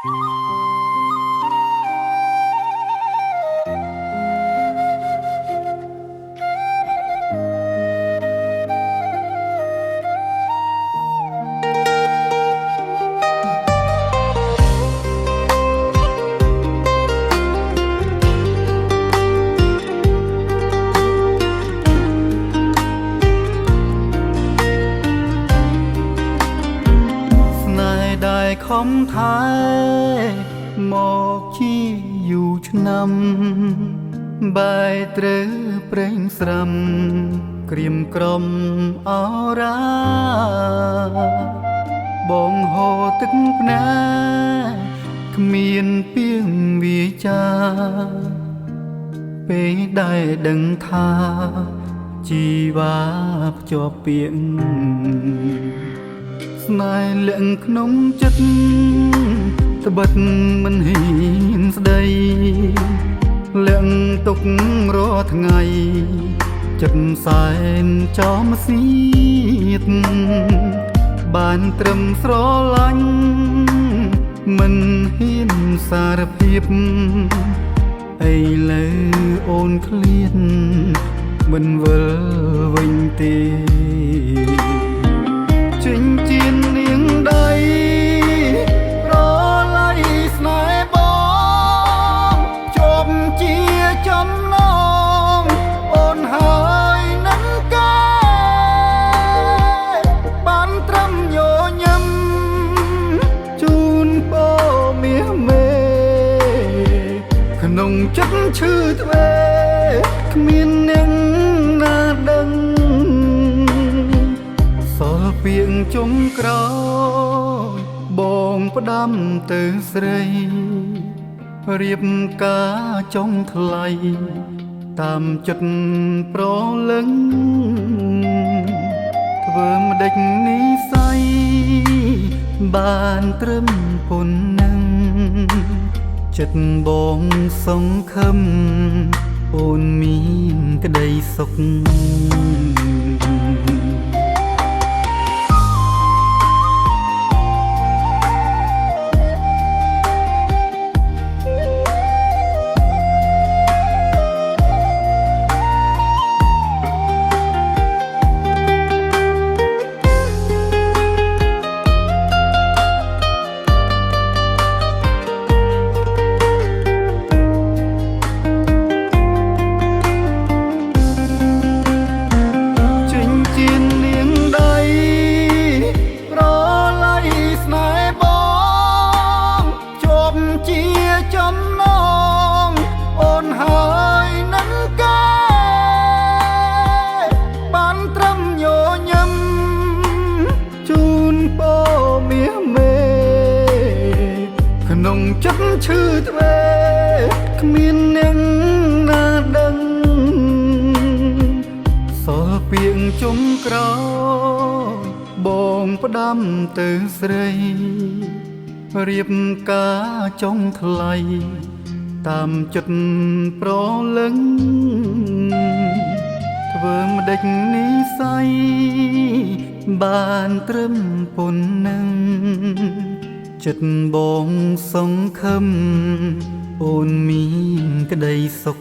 ខំថែមកជាយូរឆ្នាំបែរត្រូវប្រេងស្រាំក្រៀមក្រំអរា បងហូរទឹកភ្នែកគ្មានពាងវាចាពេលដែលដឹងថាជីវ៉ាភ្ជាប់ពាក្យស្នេហ៍លាក់ក្នុងចិត្តត្បិតមិនហ៊ានស្ដីលាក់ទុករាល់ថ្ងៃចិត្តសែនចំសៀតបានត្រឹមស្រឡាញ់មិនហ៊ានសារភាពឥឡូវអូនឃ្លានមិនវិលវិញទេចិញ្ចៀននាងដៃរលាយស្នេហ៍បងជាប់ជាចំណងអូនហើយនឹងកាយបានត្រឹមញញឹមជូនពរមាសមេក្នុងចិត្តឈឺទ្វេគ្មាននាងណាដឹងពាងជុំក្រោយបងផ្ដាំទៅស្រីរៀបការចុងថ្លៃតាមចិត្តប្រលឹងធ្វើម្ដេចនិស័យបានត្រឹមប៉ុណ្ណឹងចិត្តបងសង្ឃឹមអូនមានក្តីសុខចំណងអូនហើយនឹងកាយបានត្រឹមញញឹមជូនពរមាសមេក្នុងចិត្តឈឺទ្វេគ្មាននាងណាដឹងសល់ពាងជុំក្រោយបងផ្ដាំទៅស្រីរៀបការចុងថ្លៃតាមចិត្តប្រលឹងធ្វើម្ដេចនិស័យបានត្រឹមប៉ុណ្ណឹងចិត្តបងសង្ឃឹមអូនមានក្តីសុខ